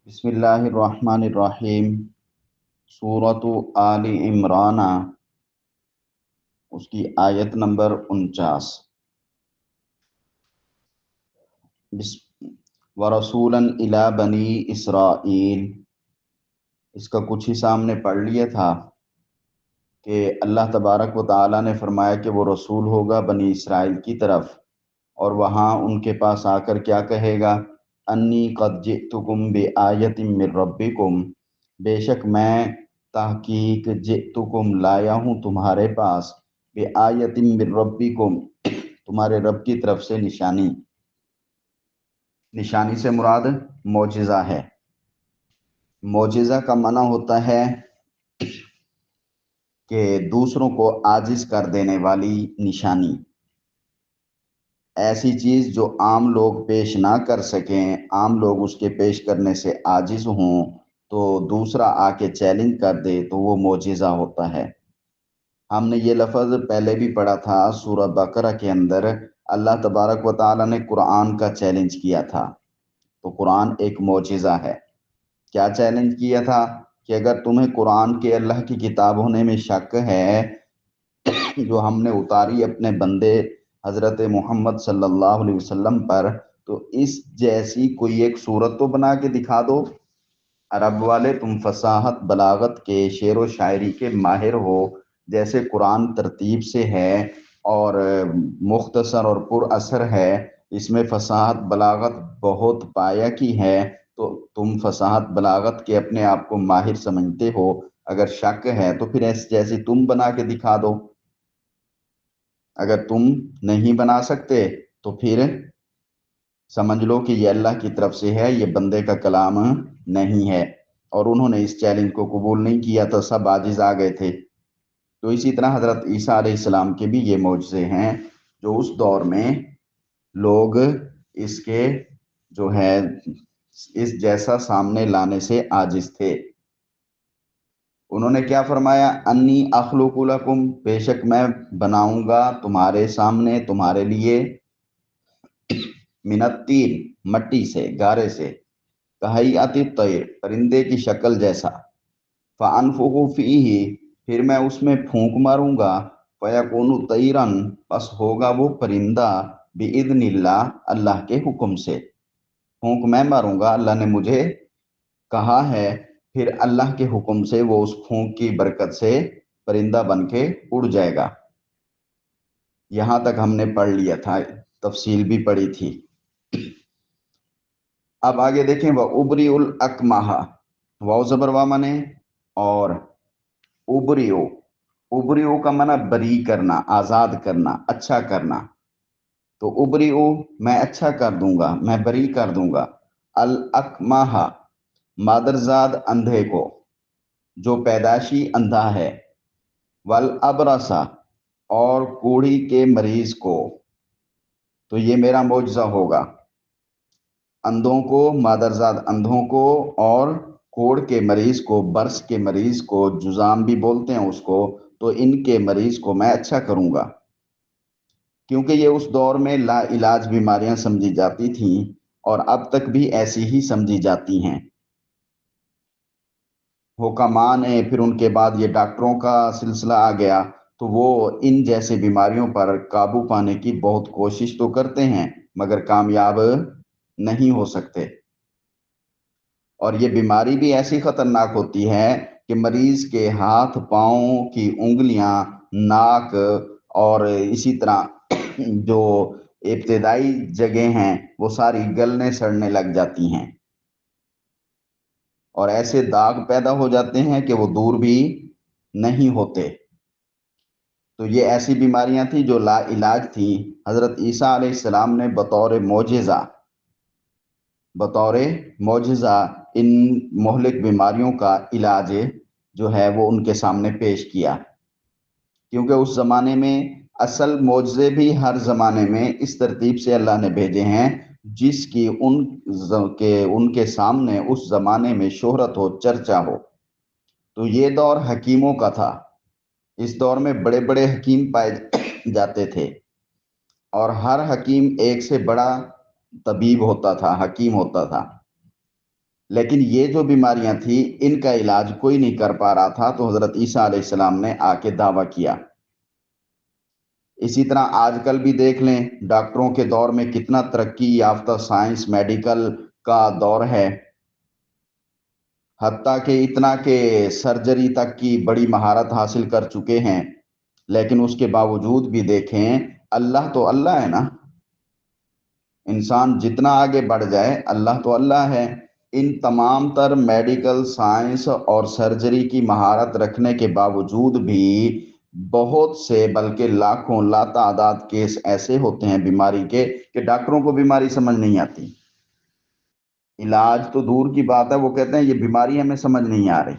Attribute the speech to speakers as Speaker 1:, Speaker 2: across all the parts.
Speaker 1: بسم اللہ الرحمن الرحیم۔ سورۃ آل عمران، اس کی آیت نمبر 49۔ وَرَسُولًا إِلَىٰ بَنِي إِسْرَائِیل، اس کا کچھ حصہ ہم نے پڑھ لیا تھا کہ اللہ تبارک و تعالیٰ نے فرمایا کہ وہ رسول ہوگا بنی اسرائیل کی طرف، اور وہاں ان کے پاس آ کر کیا کہے گا؟ انی قد جئتکم بآیۃ من ربکم، بے شک میں تحقیق جئتکم لایا ہوں تمہارے پاس، بآیۃ من ربکم، تمہارے رب کی طرف سے نشانی۔ نشانی سے مراد معجزہ ہے۔ معجزہ کا معنی ہوتا ہے کہ دوسروں کو عاجز کر دینے والی نشانی، ایسی چیز جو عام لوگ پیش نہ کر سکیں، عام لوگ اس کے پیش کرنے سے عاجز ہوں، تو دوسرا آ کے چیلنج کر دے تو وہ معجزہ ہوتا ہے۔ ہم نے یہ لفظ پہلے بھی پڑھا تھا سورہ بقرہ کے اندر، اللہ تبارک و تعالیٰ نے قرآن کا چیلنج کیا تھا، تو قرآن ایک معجزہ ہے۔ کیا چیلنج کیا تھا؟ کہ اگر تمہیں قرآن کے اللہ کی کتاب ہونے میں شک ہے، جو ہم نے اتاری اپنے بندے حضرت محمد صلی اللہ علیہ وسلم پر، تو اس جیسی کوئی ایک صورت تو بنا کے دکھا دو۔ عرب والے تم فصاحت بلاغت کے، شعر و شاعری کے ماہر ہو، جیسے قرآن ترتیب سے ہے اور مختصر اور پر اثر ہے، اس میں فصاحت بلاغت بہت پایا کی ہے، تو تم فصاحت بلاغت کے اپنے آپ کو ماہر سمجھتے ہو، اگر شک ہے تو پھر ایسے جیسی تم بنا کے دکھا دو۔ اگر تم نہیں بنا سکتے تو پھر سمجھ لو کہ یہ اللہ کی طرف سے ہے، یہ بندے کا کلام نہیں ہے۔ اور انہوں نے اس چیلنج کو قبول نہیں کیا تو سب عاجز آ گئے تھے۔ تو اسی طرح حضرت عیسیٰ علیہ السلام کے بھی یہ معجزے ہیں، جو اس دور میں لوگ اس کے جو ہے اس جیسا سامنے لانے سے عاجز تھے۔ انہوں نے کیا فرمایا؟ انی اخلق لکم، بے شک میں بناؤں گا تمہارے سامنے، تمہارے لیے، من الطین، مٹی سے، گارے سے، کہیئۃ الطیر، پرندے کی شکل جیسا، فانفخ فیہ، پھر میں اس میں پھونک ماروں گا، فیکون طیرا، پس ہوگا وہ پرندہ، باذن اللہ، اللہ کے حکم سے۔ پھونک میں ماروں گا، اللہ نے مجھے کہا ہے، پھر اللہ کے حکم سے وہ اس پھونک کی برکت سے پرندہ بن کے اڑ جائے گا۔ یہاں تک ہم نے پڑھ لیا تھا، تفصیل بھی پڑھی تھی۔ اب آگے دیکھیں، وَأُبْرِئُ الْأَكْمَحَ، واو زبر وا مانے، اور ابریو، ابریو کا معنی بری کرنا، آزاد کرنا، اچھا کرنا۔ تو ابریو، میں اچھا کر دوں گا، میں بری کر دوں گا، الاکمہ، مادرزاد اندھے کو، جو پیدائشی اندھا ہے، والابرص، اور کوڑھی کے مریض کو، تو یہ میرا معجزہ ہوگا۔ اندھوں کو، مادرزاد اندھوں کو، اور کوڑ کے مریض کو، برس کے مریض کو، جزام بھی بولتے ہیں اس کو، تو ان کے مریض کو میں اچھا کروں گا۔ کیونکہ یہ اس دور میں لا علاج بیماریاں سمجھی جاتی تھیں، اور اب تک بھی ایسی ہی سمجھی جاتی ہیں۔ حکماء نے پھر ان کے بعد یہ ڈاکٹروں کا سلسلہ آ گیا، تو وہ ان جیسے بیماریوں پر قابو پانے کی بہت کوشش تو کرتے ہیں، مگر کامیاب نہیں ہو سکتے۔ اور یہ بیماری بھی ایسی خطرناک ہوتی ہے کہ مریض کے ہاتھ پاؤں کی انگلیاں، ناک، اور اسی طرح جو ابتدائی جگہیں ہیں وہ ساری گلنے سڑنے لگ جاتی ہیں، اور ایسے داغ پیدا ہو جاتے ہیں کہ وہ دور بھی نہیں ہوتے۔ تو یہ ایسی بیماریاں تھیں جو لا علاج تھیں۔ حضرت عیسیٰ علیہ السلام نے بطور معجزہ ان مہلک بیماریوں کا علاج جو ہے وہ ان کے سامنے پیش کیا، کیونکہ اس زمانے میں اصل معجزے بھی ہر زمانے میں اس ترتیب سے اللہ نے بھیجے ہیں جس کی ان کے سامنے اس زمانے میں شہرت ہو، چرچا ہو۔ تو یہ دور حکیموں کا تھا، اس دور میں بڑے بڑے حکیم پائے جاتے تھے، اور ہر حکیم ایک سے بڑا طبیب ہوتا تھا، حکیم ہوتا تھا۔ لیکن یہ جو بیماریاں تھیں ان کا علاج کوئی نہیں کر پا رہا تھا، تو حضرت عیسیٰ علیہ السلام نے آ کے دعویٰ کیا۔ اسی طرح آج کل بھی دیکھ لیں، ڈاکٹروں کے دور میں کتنا ترقی یافتہ سائنس میڈیکل کا دور ہے، حتیٰ کہ اتنا کہ سرجری تک کی بڑی مہارت حاصل کر چکے ہیں، لیکن اس کے باوجود بھی دیکھیں اللہ تو اللہ ہے نا۔ انسان جتنا آگے بڑھ جائے اللہ تو اللہ ہے۔ ان تمام تر میڈیکل سائنس اور سرجری کی مہارت رکھنے کے باوجود بھی بہت سے بلکہ لاکھوں لا تعداد کیس ایسے ہوتے ہیں بیماری کے کہ ڈاکٹروں کو بیماری سمجھ نہیں آتی۔ علاج تو دور کی بات ہے، وہ کہتے ہیں یہ بیماری ہمیں سمجھ نہیں آ رہی۔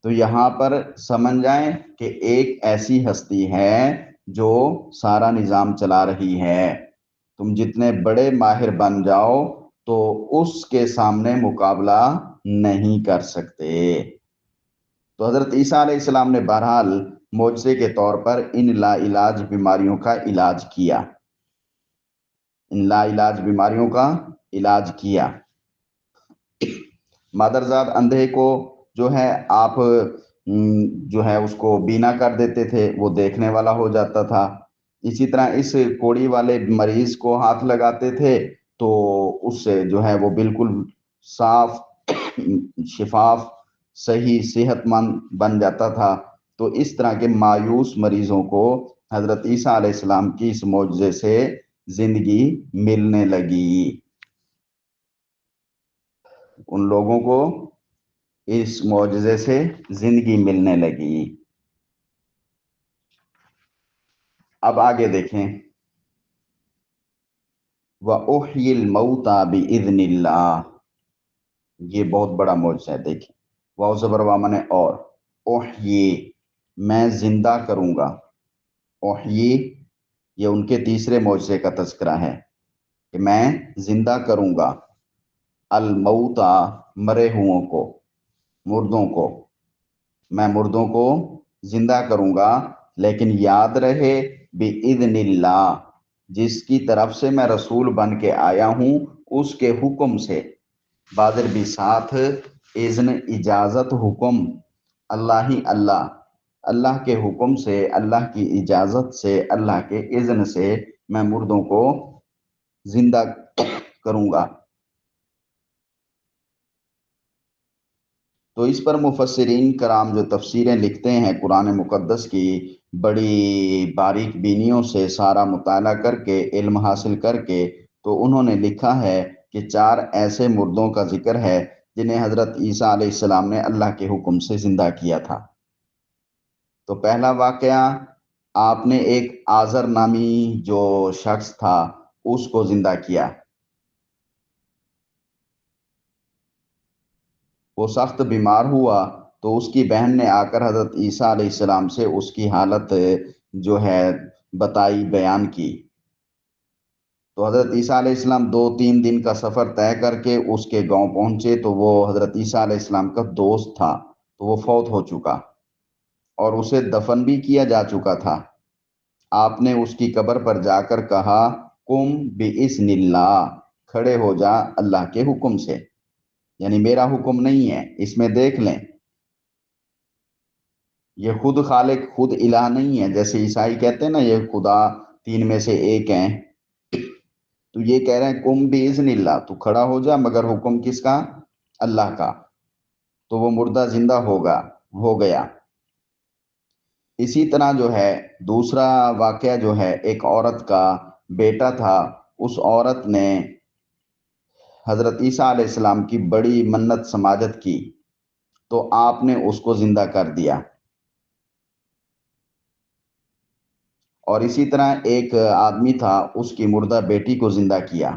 Speaker 1: تو یہاں پر سمجھ جائیں کہ ایک ایسی ہستی ہے جو سارا نظام چلا رہی ہے۔ تم جتنے بڑے ماہر بن جاؤ تو اس کے سامنے مقابلہ نہیں کر سکتے۔ تو حضرت عیسیٰ علیہ السلام نے بہرحال معجزے کے طور پر ان لا علاج بیماریوں کا علاج کیا، ان لا علاج بیماریوں کا علاج کیا۔ مادرزاد اندھے کو جو ہے آپ جو ہے اس کو بینا کر دیتے تھے، وہ دیکھنے والا ہو جاتا تھا۔ اسی طرح اس کوڑی والے مریض کو ہاتھ لگاتے تھے تو اس سے جو ہے وہ بالکل صاف شفاف صحیح صحت مند بن جاتا تھا۔ تو اس طرح کے مایوس مریضوں کو حضرت عیسیٰ علیہ السلام کی اس معجزے سے زندگی ملنے لگی، ان لوگوں کو اس معجزے سے زندگی ملنے لگی۔ اب آگے دیکھیں، وَأُحْيِي الْمَوْتَى بِإِذْنِ اللَّهِ، یہ بہت بڑا معجزہ ہے۔ دیکھیں واو زبر وا منے اور، احیی میں زندہ کروں گا، احیی یہ ان کے تیسرے معجزے کا تذکرہ ہے کہ میں زندہ کروں گا الموتا مرے ہوں کو، مردوں کو، میں مردوں کو زندہ کروں گا، لیکن یاد رہے بِإِذْنِ اللہ، جس کی طرف سے میں رسول بن کے آیا ہوں اس کے حکم سے۔ بادر بھی ساتھ اذن اجازت حکم، اللہ ہی اللہ، اللہ کے حکم سے، اللہ کی اجازت سے، اللہ کے اذن سے میں مردوں کو زندہ کروں گا۔ تو اس پر مفسرین کرام جو تفسیریں لکھتے ہیں قرآن مقدس کی، بڑی باریک بینیوں سے سارا مطالعہ کر کے علم حاصل کر کے، تو انہوں نے لکھا ہے کہ 4 ایسے مردوں کا ذکر ہے جنہیں حضرت عیسیٰ علیہ السلام نے اللہ کے حکم سے زندہ کیا تھا۔ تو پہلا واقعہ، آپ نے ایک آزر نامی جو شخص تھا اس کو زندہ کیا، وہ سخت بیمار ہوا تو اس کی بہن نے آ کر حضرت عیسیٰ علیہ السلام سے اس کی حالت جو ہے بتائی، بیان کی۔ تو حضرت عیسیٰ علیہ السلام 2-3 دن کا سفر طے کر کے اس کے گاؤں پہنچے، تو وہ حضرت عیسیٰ علیہ السلام کا دوست تھا، تو وہ فوت ہو چکا اور اسے دفن بھی کیا جا چکا تھا۔ آپ نے اس کی قبر پر جا کر کہا قم بِإِذْنِ اللہ، کھڑے ہو جا اللہ کے حکم سے، یعنی میرا حکم نہیں ہے۔ اس میں دیکھ لیں یہ خود خالق خود الہ نہیں ہے، جیسے عیسائی کہتے ہیں نا یہ خدا 3 میں سے ایک ہیں، تو یہ کہہ رہے ہیں قم بِإِذْنِ اللہ، تو کھڑا ہو جا، مگر حکم کس کا؟ اللہ کا۔ تو وہ مردہ زندہ ہو گیا۔ اسی طرح جو ہے دوسرا واقعہ جو ہے، ایک عورت کا بیٹا تھا، اس عورت نے حضرت عیسیٰ علیہ السلام کی بڑی منت سماجت کی تو آپ نے اس کو زندہ کر دیا۔ اور اسی طرح ایک آدمی تھا، اس کی مردہ بیٹی کو زندہ کیا۔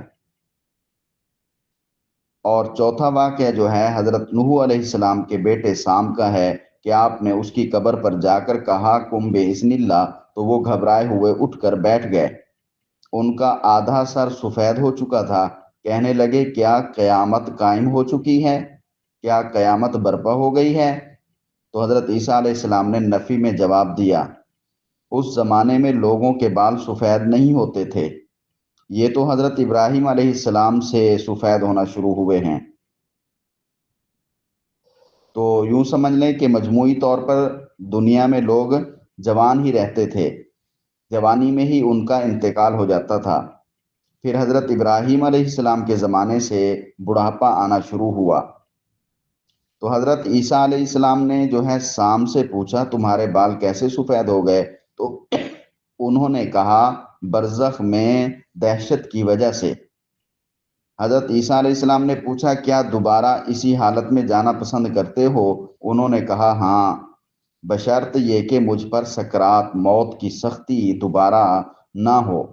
Speaker 1: اور چوتھا واقعہ جو ہے حضرت نوح علیہ السلام کے بیٹے سام کا ہے کہ آپ نے اس کی قبر پر جا کر کہا قم بِإِذْنِ اللہ، تو وہ گھبرائے ہوئے اٹھ کر بیٹھ گئے۔ ان کا آدھا سر سفید ہو چکا تھا، کہنے لگے کیا قیامت قائم ہو چکی ہے؟ کیا قیامت برپا ہو گئی ہے؟ تو حضرت عیسیٰ علیہ السلام نے نفی میں جواب دیا، اس زمانے میں لوگوں کے بال سفید نہیں ہوتے تھے، یہ تو حضرت ابراہیم علیہ السلام سے سفید ہونا شروع ہوئے ہیں۔ تو یوں سمجھ لیں کہ مجموعی طور پر دنیا میں لوگ جوان ہی رہتے تھے، جوانی میں ہی ان کا انتقال ہو جاتا تھا۔ پھر حضرت ابراہیم علیہ السلام کے زمانے سے بڑھاپا آنا شروع ہوا، تو حضرت عیسیٰ علیہ السلام نے جو ہے سام سے پوچھا تمہارے بال کیسے سفید ہو گئے؟ تو انہوں نے کہا برزخ میں دہشت کی وجہ سے۔ حضرت عیسیٰ علیہ السلام نے پوچھا کیا دوبارہ اسی حالت میں جانا پسند کرتے ہو؟ انہوں نے کہا ہاں، بشرط یہ کہ مجھ پر سکرات موت کی سختی دوبارہ نہ ہو۔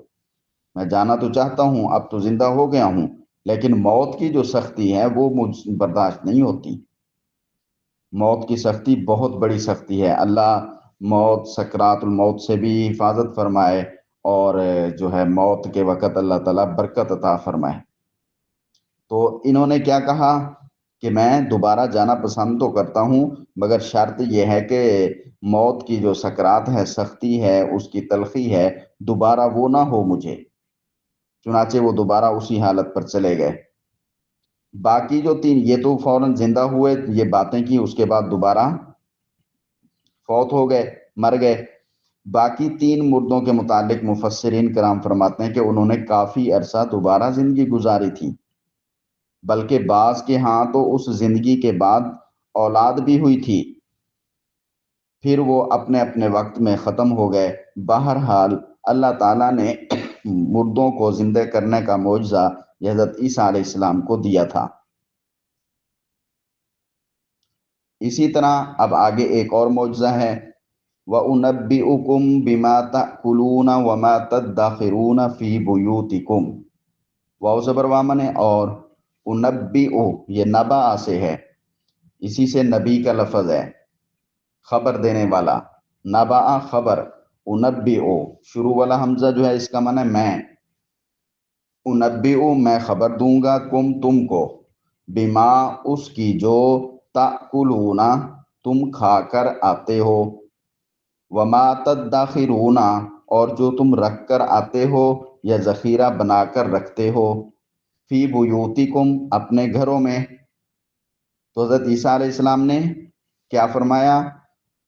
Speaker 1: میں جانا تو چاہتا ہوں، اب تو زندہ ہو گیا ہوں، لیکن موت کی جو سختی ہے وہ مجھ برداشت نہیں ہوتی۔ موت کی سختی بہت بڑی سختی ہے، اللہ موت سکرات الموت سے بھی حفاظت فرمائے، اور جو ہے موت کے وقت اللہ تعالیٰ برکت عطا فرمائے۔ تو انہوں نے کیا کہا کہ میں دوبارہ جانا پسند تو کرتا ہوں، مگر شرط یہ ہے کہ موت کی جو سکرات ہے، سختی ہے، اس کی تلخی ہے، دوبارہ وہ نہ ہو مجھے۔ چنانچہ وہ دوبارہ اسی حالت پر چلے گئے۔ باقی جو تین یہ تو فوراً زندہ ہوئے، یہ باتیں کی، اس کے بعد دوبارہ فوت ہو گئے، مر گئے۔ باقی تین مردوں کے متعلق مفسرین کرام فرماتے ہیں کہ انہوں نے کافی عرصہ دوبارہ زندگی گزاری تھی، بلکہ بعض کے ہاں تو اس زندگی کے بعد اولاد بھی ہوئی تھی، پھر وہ اپنے اپنے وقت میں ختم ہو گئے۔ بہرحال اللہ تعالیٰ نے مردوں کو زندہ کرنے کا معجزہ حضرت عیسیٰ علیہ السلام کو دیا تھا۔ اسی طرح اب آگے ایک اور معجزہ ہے، وَأُنَبِّئُكُم بِمَا تَأْكُلُونَ وَمَا تَدَّخِرُونَ فِي بُيُوتِكُمْ۔ واو زبر وامن ہے، اور انبئو یہ نبا سے ہے، اسی سے نبی کا لفظ ہے، خبر دینے والا۔ نبا خبر، انبئو شروع والا حمزہ جو ہے اس کا معنی میں۔ انبئو میں خبر دوں گا، کم تم کو، بما اس کی جو تأکلون تم کھا کر آتے ہو، وما تدخرون اور جو تم رکھ کر آتے ہو یا ذخیرہ بنا کر رکھتے ہو، فی بیوتکم اپنے گھروں میں۔ تو حضرت عیسیٰ علیہ السلام نے کیا فرمایا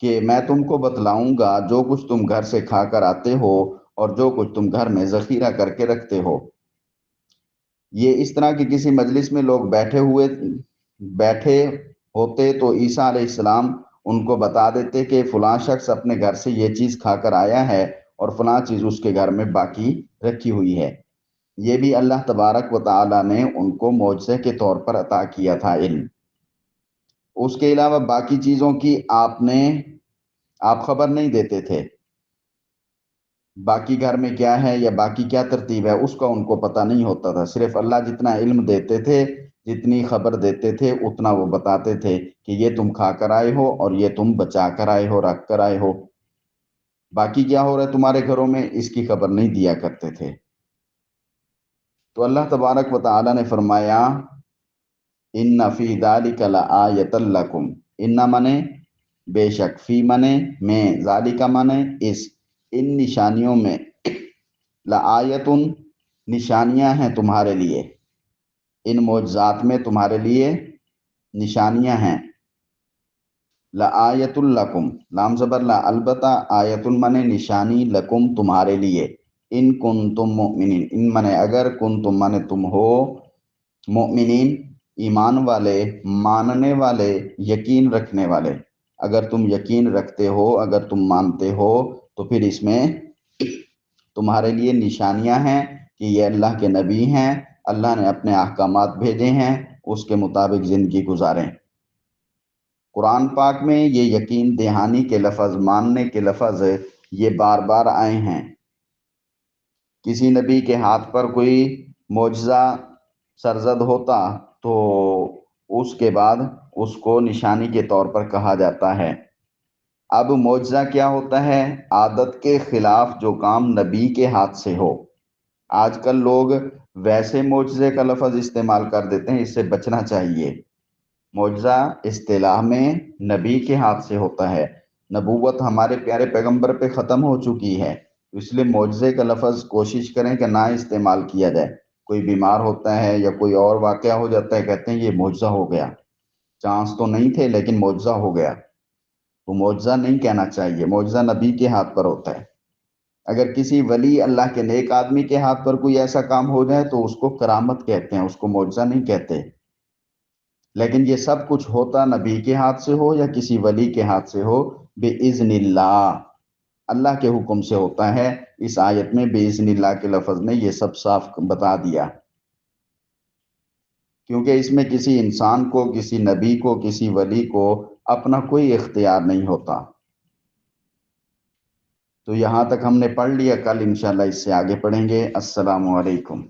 Speaker 1: کہ میں تم کو بتلاؤں گا جو کچھ تم گھر سے کھا کر آتے ہو اور جو کچھ تم گھر میں ذخیرہ کر کے رکھتے ہو۔ یہ اس طرح کہ کسی مجلس میں لوگ بیٹھے ہوتے تو عیسیٰ علیہ السلام ان کو بتا دیتے کہ فلاں شخص اپنے گھر سے یہ چیز کھا کر آیا ہے اور فلاں چیز اس کے گھر میں باقی رکھی ہوئی ہے۔ یہ بھی اللہ تبارک و تعالیٰ نے ان کو معجزے کے طور پر عطا کیا تھا علم۔ اس کے علاوہ باقی چیزوں کی آپ خبر نہیں دیتے تھے، باقی گھر میں کیا ہے یا باقی کیا ترتیب ہے اس کا ان کو پتہ نہیں ہوتا تھا۔ صرف اللہ جتنا علم دیتے تھے، جتنی خبر دیتے تھے، اتنا وہ بتاتے تھے کہ یہ تم کھا کر آئے ہو اور یہ تم بچا کر آئے ہو، رکھ کر آئے ہو۔ باقی کیا ہو رہا ہے تمہارے گھروں میں، اس کی خبر نہیں دیا کرتے تھے۔ تو اللہ تبارک و تعالی نے فرمایا ان فی ذالک لآیۃ لکم، ان منے بے شک، فی منے میں، ذالک منے ان نشانیوں میں، لآیۃ نشانیاں ہیں تمہارے لیے، ان معجزات میں تمہارے لیے نشانیاں ہیں۔ لآیۃ لکم، لام زبر لا، البتہ آیۃ منے نشانی، لکم تمہارے لیے، ان کنتم مؤمنین، ان منے اگر، کنتم منے تم ہو، مؤمنین ایمان والے، ماننے والے، یقین رکھنے والے۔ اگر تم یقین رکھتے ہو، اگر تم مانتے ہو، تو پھر اس میں تمہارے لیے نشانیاں ہیں کہ یہ اللہ کے نبی ہیں، اللہ نے اپنے احکامات بھیجے ہیں، اس کے مطابق زندگی گزاریں۔ قرآن پاک میں یہ یقین دہانی کے لفظ، ماننے کے لفظ یہ بار بار آئے ہیں۔ کسی نبی کے ہاتھ پر کوئی معجزہ سرزد ہوتا تو اس کے بعد اس کو نشانی کے طور پر کہا جاتا ہے۔ اب معجزہ کیا ہوتا ہے؟ عادت کے خلاف جو کام نبی کے ہاتھ سے ہو۔ آج کل لوگ ویسے معجزے کا لفظ استعمال کر دیتے ہیں، اس سے بچنا چاہیے۔ معجزہ اصطلاح میں نبی کے ہاتھ سے ہوتا ہے۔ نبوت ہمارے پیارے پیغمبر پہ ختم ہو چکی ہے، اس لیے معجزے کا لفظ کوشش کریں کہ نہ استعمال کیا جائے. کوئی بیمار ہوتا ہے یا کوئی اور واقعہ ہو جاتا ہے، کہتے ہیں یہ معجزہ ہو گیا، چانس تو نہیں تھے لیکن معجزہ ہو گیا. وہ معجزہ نہیں کہنا چاہیے، معجزہ نبی کے ہاتھ پر ہوتا ہے. اگر کسی ولی اللہ کے نیک آدمی کے ہاتھ پر کوئی ایسا کام ہو جائے تو اس کو کرامت کہتے ہیں، اس کو معجزہ نہیں کہتے. لیکن یہ سب کچھ ہوتا نبی کے ہاتھ سے ہو یا کسی ولی کے ہاتھ سے ہو، بِإِذْنِ اللہ، اللہ کے حکم سے ہوتا ہے. اس آیت میں بِإِذْنِ اللہ کے لفظ نے یہ سب صاف بتا دیا، کیونکہ اس میں کسی انسان کو، کسی نبی کو، کسی ولی کو اپنا کوئی اختیار نہیں ہوتا. تو یہاں تک ہم نے پڑھ لیا، کل انشاءاللہ اس سے آگے پڑھیں گے. السلام علیکم.